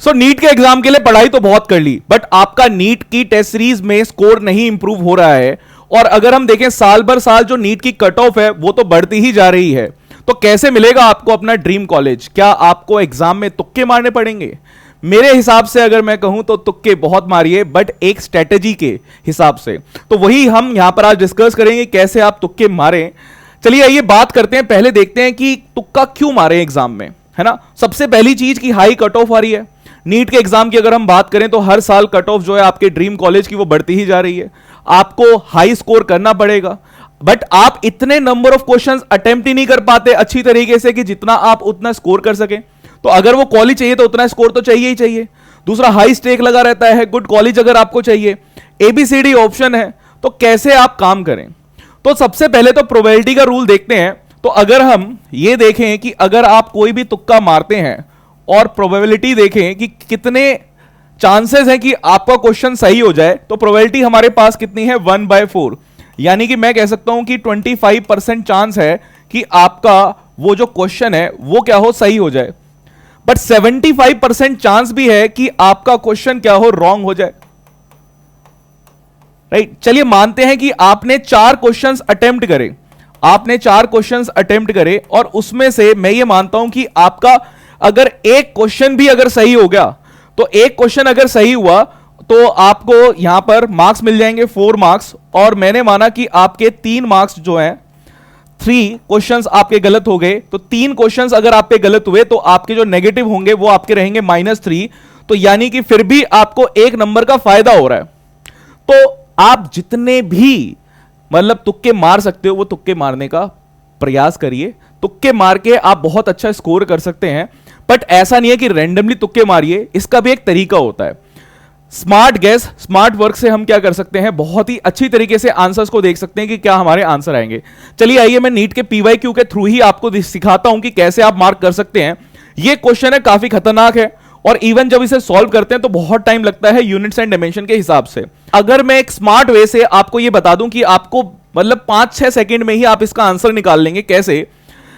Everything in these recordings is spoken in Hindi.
सो नीट के एग्जाम के लिए पढ़ाई तो बहुत कर ली, बट आपका नीट की टेस्ट सीरीज में स्कोर नहीं इंप्रूव हो रहा है। और अगर हम देखें साल भर साल जो नीट की कट ऑफ है वो तो बढ़ती ही जा रही है, तो कैसे मिलेगा आपको अपना ड्रीम कॉलेज? क्या आपको एग्जाम में तुक्के मारने पड़ेंगे? मेरे हिसाब से अगर मैं कहूं तो तुक्के बहुत मारिए, बट एक स्ट्रेटेजी के हिसाब से। तो वही हम यहां पर आज डिस्कस करेंगे, कैसे आप तुक्के मारें। चलिए आइए बात करते हैं, पहले देखते हैं कि तुक्का क्यों मारे एग्जाम में, है ना। सबसे पहली चीज की हाई कट ऑफ आ रही है नीट के एग्जाम की। अगर हम बात करें तो हर साल कट ऑफ जो है आपके ड्रीम कॉलेज की वो बढ़ती ही जा रही है। आपको हाई स्कोर करना पड़ेगा, बट आप इतने नंबर ऑफ क्वेश्चंस अटेम्प्ट ही नहीं कर पाते अच्छी तरीके से कि जितना आप उतना स्कोर कर सकें। तो अगर वो कॉलेज चाहिए तो उतना स्कोर तो चाहिए ही चाहिए। दूसरा, हाई स्टेक लगा रहता है, गुड कॉलेज अगर आपको चाहिए, एबीसीडी ऑप्शन है, तो कैसे आप काम करें? तो सबसे पहले तो प्रोबेबिलिटी का रूल देखते हैं। तो अगर हम ये देखें कि अगर आप कोई भी तुक्का मारते हैं और प्रोबेबिलिटी देखें कि कितने चांसेस हैं कि आपका क्वेश्चन सही हो जाए, तो प्रोबेबिलिटी हमारे पास कितनी है? 1/4। यानी कि मैं कह सकता हूं कि 25% चांस है कि आपका वो जो क्वेश्चन है वो क्या हो, सही हो जाए। बट 75% चांस भी है कि आपका क्वेश्चन क्या हो, रॉन्ग हो जाए। राइट, चलिए मानते हैं कि आपने 4 क्वेश्चंस अटेम्प्ट करे, आपने 4 क्वेश्चंस अटेम्प्ट करे और उसमें से मैं ये मानता हूं कि आपका अगर एक क्वेश्चन भी अगर सही हो गया, तो एक क्वेश्चन अगर सही हुआ तो आपको यहां पर मार्क्स मिल जाएंगे 4 मार्क्स। और मैंने माना कि आपके 3 मार्क्स जो हैं, 3 क्वेश्चंस आपके गलत हो गए, तो 3 क्वेश्चंस अगर आपके गलत हुए तो आपके जो नेगेटिव होंगे वो आपके रहेंगे -3। तो यानी कि फिर भी आपको 1 नंबर का फायदा हो रहा है। तो आप जितने भी मतलब तुक्के मार सकते हो वो तुक्के मारने का प्रयास करिए। तुक्के मार के आप बहुत अच्छा स्कोर कर सकते हैं, बट ऐसा नहीं है कि रैंडमली तुक्के मारिए, इसका भी एक तरीका होता है। स्मार्ट गैस, स्मार्ट वर्क से हम क्या कर सकते हैं, बहुत ही अच्छी तरीके से आंसर्स को देख सकते हैं कि क्या हमारे आंसर आएंगे। चलिए आइए मैं नीट के पीवाईक्यू के थ्रू ही आपको सिखाता हूं कि कैसे आप मार्क कर सकते हैं। ये क्वेश्चन है, काफी खतरनाक है, और इवन जब इसे सॉल्व करते हैं तो बहुत टाइम लगता है यूनिट्स एंड डायमेंशन के हिसाब से। अगर मैं एक स्मार्ट वे से आपको ये बता दूं कि आपको मतलब 5-6 सेकंड में ही आप इसका आंसर निकाल लेंगे। कैसे?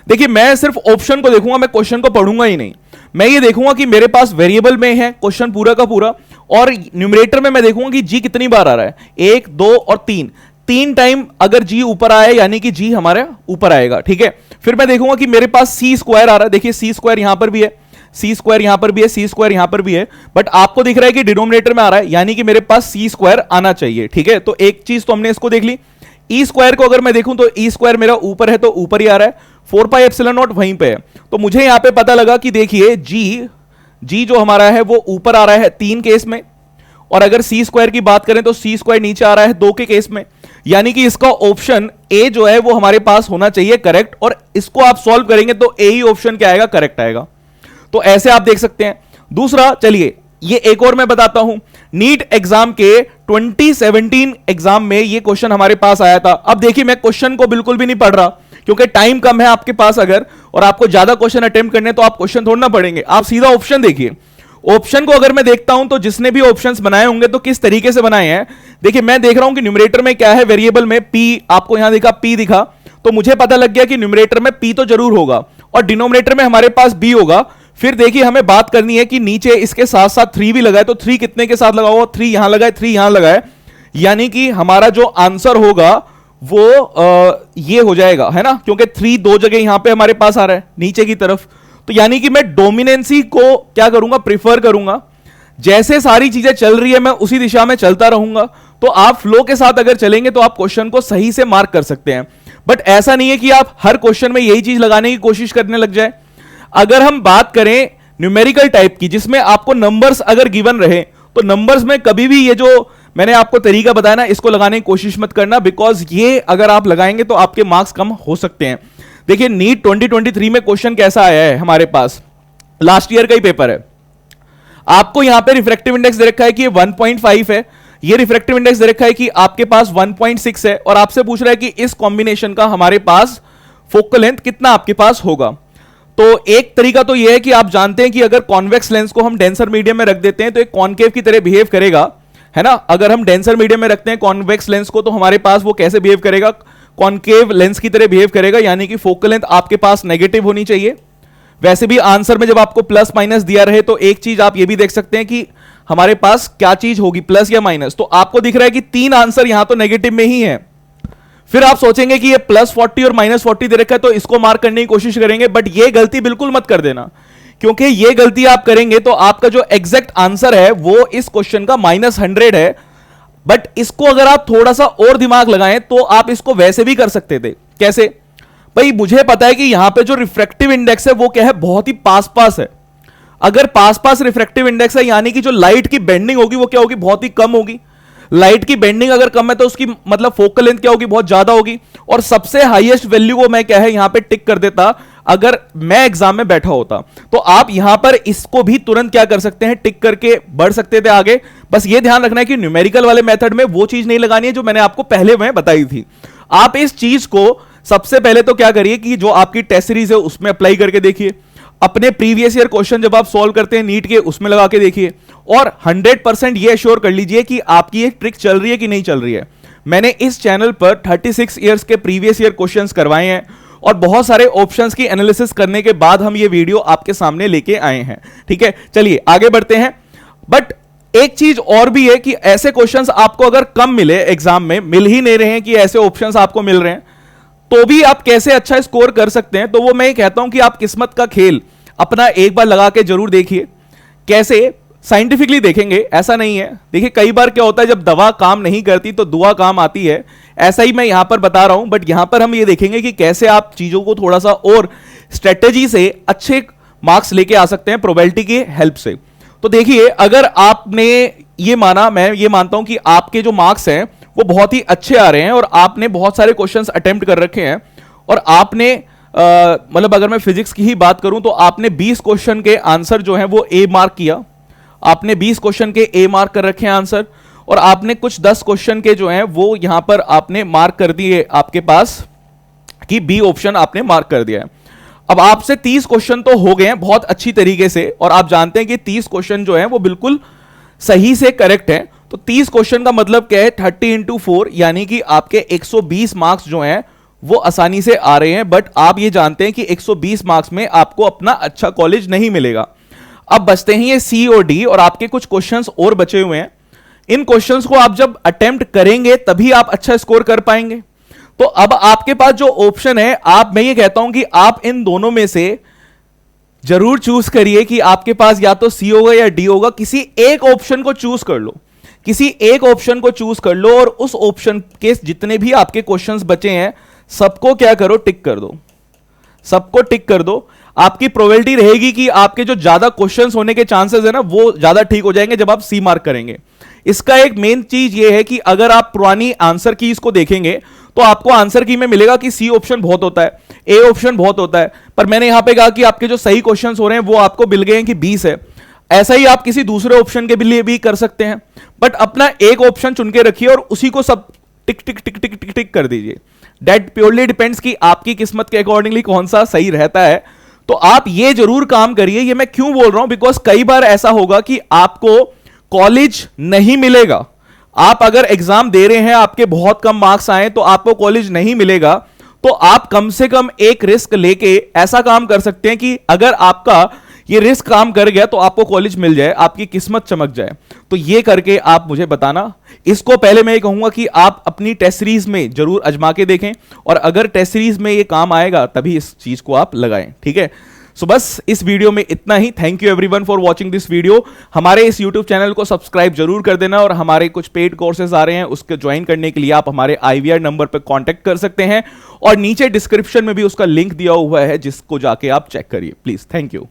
देखिए, मैं सिर्फ ऑप्शन को देखूंगा, मैं क्वेश्चन को पढ़ूंगा ही नहीं। मैं ये देखूंगा कि मेरे पास वेरिएबल में है क्वेश्चन पूरा का पूरा, और न्यूमरेटर में मैं देखूंगा कि जी कितनी बार आ रहा है, 1, 2 और 3 टाइम अगर जी ऊपर आया यानी कि जी हमारे ऊपर आएगा। ठीक है, फिर मैं देखूंगा कि मेरे पास सी स्क्वायर आ रहा है। देखिए सी स्क्वायर यहां पर भी है, सी स्क्वायर यहां पर भी है, सी स्क्वायर यहां पर भी है, बट आपको दिख रहा है कि डिनोमिनेटर में आ रहा है, यानी कि मेरे पास सी स्क्वायर आना चाहिए। ठीक है, तो एक चीज तो हमने इसको देख ली। ई स्क्वायर को अगर मैं देखूं तो ई स्क्वायर मेरा ऊपर है तो ऊपर ही आ रहा है, 4πε0 वहीं पे है। तो मुझे यहां पे पता लगा कि देखिए जी जो हमारा है वो ऊपर आ रहा है 3 केस में, और अगर सी स्क्वायर की बात करें तो सी स्क्वायर नीचे आ रहा है 2 के केस में। यानी कि इसका ऑप्शन ए जो है वो हमारे पास होना चाहिए करेक्ट, और इसको आप सॉल्व करेंगे तो ए ही ऑप्शन क्या आएगा, करेक्ट आएगा। तो ऐसे आप देख सकते हैं। दूसरा, चलिए ये एक और मैं बताता हूं, नीट एग्जाम के 2017 एग्जाम में ये क्वेश्चन हमारे पास आया था। अब देखिए मैं क्वेश्चन को बिल्कुल भी नहीं पढ़ रहा क्योंकि टाइम कम है आपके पास अगर, और आपको ज्यादा क्वेश्चन अटेम्प्ट करने तो आप क्वेश्चन छोड़ना पड़ेंगे। आप सीधा ऑप्शन देखिए। ऑप्शन को अगर मैं देखता हूं तो जिसने भी ऑप्शंस बनाए होंगे तो किस तरीके से बनाए हैं। देखिए मैं देख रहा हूं कि न्यूमरेटर में क्या है, वेरिएबल में पी, आपको यहां देखा पी दिखा, तो मुझे पता लग गया कि न्यूमरेटर में पी तो जरूर होगा और डिनोमिनेटर में हमारे पास बी होगा। फिर देखिए हमें बात करनी है कि नीचे इसके साथ साथ 3 भी लगा है, तो 3 कितने के साथ लगा हुआ, 3 यहां लगा है, 3 यहां लगा है, यानी कि हमारा जो आंसर होगा वो ये हो जाएगा, है ना, क्योंकि 3 2 जगह यहां पे हमारे पास आ रहा है नीचे की तरफ। तो यानी कि मैं डोमिनेंसी को क्या करूंगा, प्रिफर करूंगा। जैसे सारी चीजें चल रही है मैं उसी दिशा में चलता रहूंगा। तो आप फ्लो के साथ अगर चलेंगे तो आप क्वेश्चन को सही से मार्क कर सकते हैं, बट ऐसा नहीं है कि आप हर क्वेश्चन में यही चीज लगाने की कोशिश करने लग जाए। अगर हम बात करें न्यूमेरिकल टाइप की जिसमें आपको नंबर्स अगर गिवन रहे, तो नंबर्स में कभी भी ये जो मैंने आपको तरीका बताया ना, इसको लगाने की कोशिश मत करना, बिकॉज ये अगर आप लगाएंगे तो आपके मार्क्स कम हो सकते हैं। देखिए नीट 2023 में क्वेश्चन कैसा आया है हमारे पास, लास्ट ईयर का ही पेपर है। आपको यहां पे रिफ्रैक्टिव इंडेक्स दे रखा है कि 1.5 है, ये रिफ्रैक्टिव इंडेक्स दे रखा है कि आपके पास 1.6 है, और आपसे पूछ रहा है कि इस कॉम्बिनेशन का हमारे पास फोकल लेंथ कितना आपके पास होगा। तो एक तरीका तो यह है कि आप जानते हैं कि अगर कॉन्वेक्स लेंस को हम डेंसर मीडियम में रख देते हैं तो एक कॉनकेव की तरह बिहेव करेगा, है ना। अगर हम डेंसर मीडियम में रखते हैं कॉन्वेक्स लेंस को तो हमारे पास वो कैसे बिहेव करेगा, कॉनकेव लेंस की तरह बिहेव करेगा, यानी कि फोकल लेंथ आपके पास नेगेटिव होनी चाहिए। वैसे भी आंसर में जब आपको प्लस माइनस दिया रहे तो एक चीज आप ये भी देख सकते हैं कि हमारे पास क्या चीज होगी, प्लस या माइनस। तो आपको दिख रहा है कि 3 आंसर यहां तो नेगेटिव में ही है। फिर आप सोचेंगे कि ये +40 और -40 दे रखा है तो इसको मार्क करने की कोशिश करेंगे, बट ये गलती बिल्कुल मत कर देना, क्योंकि ये गलती आप करेंगे तो आपका जो एग्जैक्ट आंसर है वो इस क्वेश्चन का -100 है। बट इसको अगर आप थोड़ा सा और दिमाग लगाएं तो आप इसको वैसे भी कर सकते थे। कैसे भाई, मुझे पता है कि यहां पे जो रिफ्रैक्टिव इंडेक्स है वो क्या है, बहुत ही पास पास है। अगर पास पास रिफ्रैक्टिव इंडेक्स है यानी कि जो लाइट की बेंडिंग होगी वो क्या होगी, बहुत ही कम होगी। लाइट की बेंडिंग अगर कम है तो उसकी मतलब फोकल लेंथ क्या होगी, बहुत ज्यादा होगी। और सबसे हाईएस्ट वैल्यू को मैं क्या है यहां पे टिक कर देता अगर मैं एग्जाम में बैठा होता। तो आप यहां पर इसको भी तुरंत क्या कर सकते हैं, टिक करके बढ़ सकते थे आगे। बस ये ध्यान रखना है कि न्यूमेरिकल वाले मेथड में वो चीज नहीं लगानी है जो मैंने आपको पहले में बताई थी। आप इस चीज को सबसे पहले तो क्या करिए कि जो आपकी टेस्ट सीरीज है उसमें अप्लाई करके देखिए, अपने प्रीवियस ईयर क्वेश्चन जब आप सॉल्व करते हैं नीट के उसमें लगा के देखिए, और 100% ये एश्योर कर लीजिए कि आपकी एक ट्रिक चल रही है कि नहीं चल रही है। मैंने इस चैनल पर 36 ईयर्स के प्रीवियस ईयर क्वेश्चंस करवाए हैं और बहुत सारे ऑप्शंस की एनालिसिस करने के बाद हम ये वीडियो आपके सामने लेके आए हैं। ठीक है, चलिए आगे बढ़ते हैं। बट एक चीज और भी है कि ऐसे क्वेश्चंस आपको अगर कम मिले, एग्जाम में मिल ही नहीं रहे हैं कि ऐसे ऑप्शंस आपको मिल रहे हैं, तो भी आप कैसे अच्छा स्कोर कर सकते हैं। तो वो मैं कहता हूं कि आप किस्मत का खेल अपना एक बार लगा के जरूर देखिए। कैसे साइंटिफिकली देखेंगे ऐसा नहीं है। देखिए कई बार क्या होता है, जब दवा काम नहीं करती तो दुआ काम आती है, ऐसा ही मैं यहां पर बता रहा हूं। बट यहां पर हम ये देखेंगे कि कैसे आप चीजों को थोड़ा सा और स्ट्रेटेजी से अच्छे मार्क्स लेके आ सकते हैं प्रोबेबिलिटी की हेल्प से। तो देखिए अगर आपने ये माना, मैं ये मानता हूं कि आपके जो मार्क्स हैं वो बहुत ही अच्छे आ रहे हैं और आपने बहुत सारे क्वेश्चंस अटेम्प्ट कर रखे हैं, और आपने मतलब अगर मैं फिजिक्स की ही बात करूं तो आपने 20 क्वेश्चन के आंसर जो है वो ए मार्क किया, आपने 20 क्वेश्चन के ए मार्क कर रखे हैं आंसर, और आपने कुछ 10 क्वेश्चन के जो हैं वो यहां पर आपने मार्क कर दिए आपके पास कि बी ऑप्शन आपने मार्क कर दिया है। अब आपसे 30 क्वेश्चन तो हो गए हैं बहुत अच्छी तरीके से, और आप जानते हैं कि 30 क्वेश्चन जो है वो बिल्कुल सही से करेक्ट है। तो 30 क्वेश्चन का मतलब क्या है, 30 × 4 यानी कि आपके 120 मार्क्स जो हैं वो आसानी से आ रहे हैं। बट आप ये जानते हैं कि 120 मार्क्स में आपको अपना अच्छा कॉलेज नहीं मिलेगा। अब बचते हैं ये सी और डी, और आपके कुछ क्वेश्चंस और बचे हुए हैं। इन क्वेश्चंस को आप जब अटेम्प्ट करेंगे तभी आप अच्छा स्कोर कर पाएंगे। तो अब आपके पास जो ऑप्शन है, मैं ये कहता हूं कि आप इन दोनों में से जरूर चूज करिए कि आपके पास या तो सी होगा या डी होगा। किसी एक ऑप्शन को चूज कर लो, किसी एक ऑप्शन को चूज कर लो, और उस ऑप्शन के जितने भी आपके क्वेश्चंस बचे हैं सबको क्या करो, टिक कर दो, सबको टिक कर दो। आपकी प्रोबेबिलिटी रहेगी कि आपके जो ज्यादा क्वेश्चंस होने के चांसेस है ना वो ज्यादा ठीक हो जाएंगे जब आप सी मार्क करेंगे। इसका एक मेन चीज ये है कि अगर आप पुरानी आंसर कीज को देखेंगे तो आपको आंसर की में मिलेगा कि सी ऑप्शन बहुत होता है, ए ऑप्शन बहुत होता है, पर मैंने यहां पे कहा कि आपके जो सही क्वेश्चंस हो रहे हैं वो आपको मिल गए हैं कि 20 है। ऐसा ही आप किसी दूसरे ऑप्शन के लिए भी कर सकते हैं, बट अपना एक ऑप्शन चुन के रखिए और उसी को सब टिक टिक टिक टिक टिक टिक कर दीजिए। दैट प्योरली डिपेंड्स कि आपकी किस्मत के अकॉर्डिंगली कौन सा सही रहता है। तो आप ये जरूर काम करिए। ये मैं क्यों बोल रहा हूं, बिकॉज कई बार ऐसा होगा कि आपको कॉलेज नहीं मिलेगा। आप अगर एग्जाम दे रहे हैं, आपके बहुत कम मार्क्स आए तो आपको कॉलेज नहीं मिलेगा, तो आप कम से कम एक रिस्क लेके ऐसा काम कर सकते हैं कि अगर आपका ये रिस्क काम कर गया तो आपको कॉलेज मिल जाए, आपकी किस्मत चमक जाए। तो ये करके आप मुझे बताना। इसको पहले मैं ये कहूंगा कि आप अपनी टेस्ट सीरीज में जरूर आजमा के देखें, और अगर टेस्ट सीरीज में ये काम आएगा तभी इस चीज को आप लगाएं। ठीक है, सो बस इस वीडियो में इतना ही। Thank you everyone for watching this video. हमारे इस यूट्यूब चैनल को सब्सक्राइब जरूर कर देना, और हमारे कुछ पेड कोर्सेज आ रहे हैं उसके ज्वाइन करने के लिए आप हमारे IVR नंबर पर कांटेक्ट कर सकते हैं, और नीचे डिस्क्रिप्शन में भी उसका लिंक दिया हुआ है जिसको जाके आप चेक करिए प्लीज। Thank you.